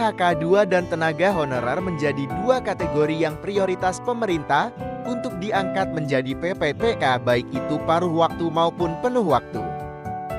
PHK-2 dan tenaga honorer menjadi dua kategori yang prioritas pemerintah untuk diangkat menjadi PPTK baik itu paruh waktu maupun penuh waktu.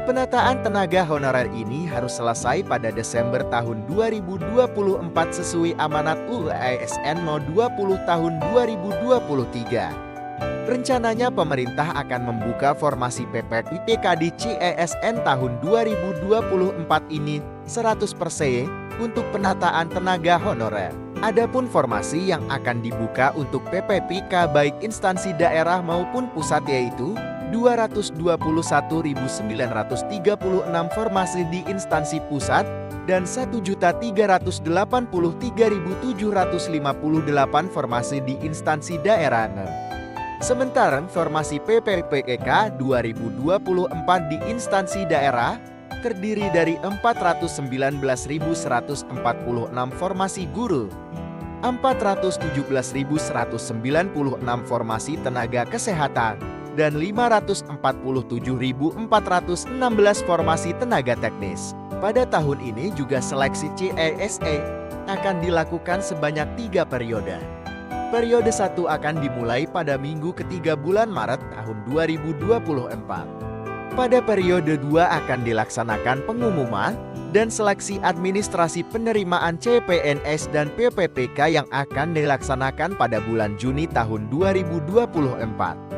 Penataan tenaga honorer ini harus selesai pada Desember tahun 2024 sesuai amanat UU ASN No. 20 tahun 2023. Rencananya pemerintah akan membuka formasi PPTK di CESN tahun 2024 ini 100% untuk penataan tenaga honorer. Adapun formasi yang akan dibuka untuk PPTK baik instansi daerah maupun pusat yaitu 221.936 formasi di instansi pusat dan 1.383.758 formasi di instansi daerah. Sementara formasi PPTK 2024 di instansi daerah terdiri dari 419.146 formasi guru, 417.196 formasi tenaga kesehatan, dan 547.416 formasi tenaga teknis. Pada tahun ini juga seleksi CESE akan dilakukan sebanyak 3 periode. Periode 1 akan dimulai pada minggu ketiga bulan Maret tahun 2024. Pada periode 2 akan dilaksanakan pengumuman dan seleksi administrasi penerimaan CPNS dan PPTK yang akan dilaksanakan pada bulan Juni tahun 2024.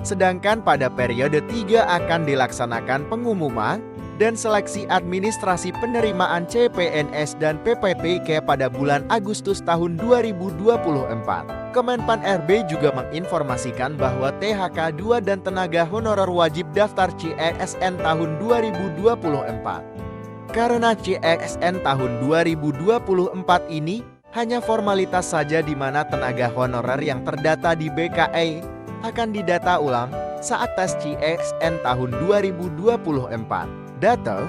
Sedangkan pada periode 3 akan dilaksanakan pengumuman dan seleksi administrasi penerimaan CPNS dan PPTK pada bulan Agustus tahun 2024. Kemenpan RB juga menginformasikan bahwa THK-2 dan tenaga honorer wajib daftar CESN tahun 2024. Karena CESN tahun 2024 ini hanya formalitas saja di mana tenaga honorer yang terdata di BKE akan didata ulang saat tes CESN tahun 2024. Data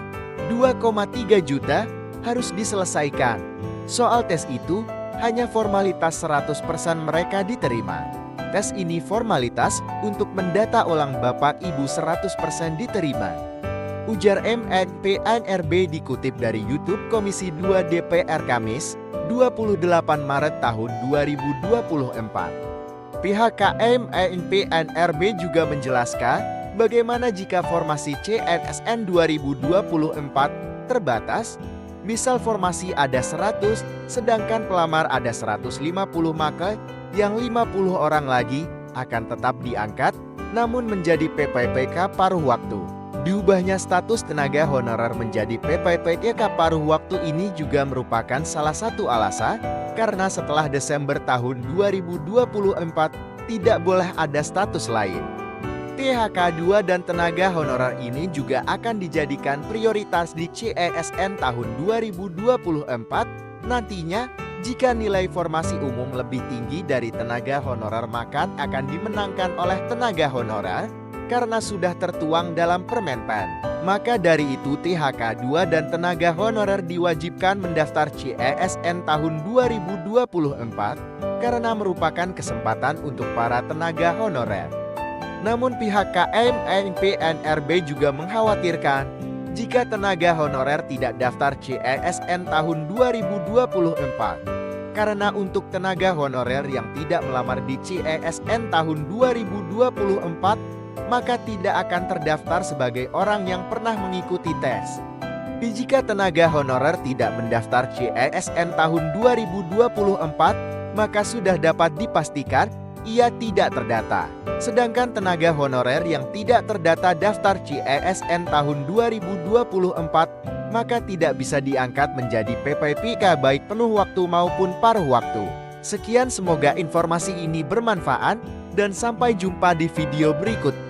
2,3 juta harus diselesaikan. Soal tes itu hanya formalitas 100% mereka diterima. Tes ini formalitas untuk mendata ulang Bapak Ibu 100% diterima. Ujar MNPNRB dikutip dari YouTube Komisi 2 DPR Kamis 28 Maret tahun 2024. Pihak KMNPNRB juga menjelaskan bagaimana jika formasi CESN 2024 terbatas, misal formasi ada 100, sedangkan pelamar ada 150 maka yang 50 orang lagi akan tetap diangkat, namun menjadi PPTK paruh waktu. Diubahnya status tenaga honorer menjadi PPTK paruh waktu ini juga merupakan salah satu alasan karena setelah Desember tahun 2024 tidak boleh ada status lain. THK-2 dan tenaga honorer ini juga akan dijadikan prioritas di CESN tahun 2024 nantinya. Jika nilai formasi umum lebih tinggi dari tenaga honorer maka akan dimenangkan oleh tenaga honorer karena sudah tertuang dalam Permenpan. Maka dari itu THK-2 dan tenaga honorer diwajibkan mendaftar CESN tahun 2024 karena merupakan kesempatan untuk para tenaga honorer. Namun pihak KMNPNRB juga mengkhawatirkan jika tenaga honorer tidak daftar CESN tahun 2024. Karena untuk tenaga honorer yang tidak melamar di CESN tahun 2024 maka tidak akan terdaftar sebagai orang yang pernah mengikuti tes. Jika tenaga honorer tidak mendaftar CESN tahun 2024, maka sudah dapat dipastikan ia tidak terdata. Sedangkan tenaga honorer yang tidak terdata daftar CESN tahun 2024, maka tidak bisa diangkat menjadi PPTK baik penuh waktu maupun paruh waktu. Sekian, semoga informasi ini bermanfaat dan sampai jumpa di video berikut.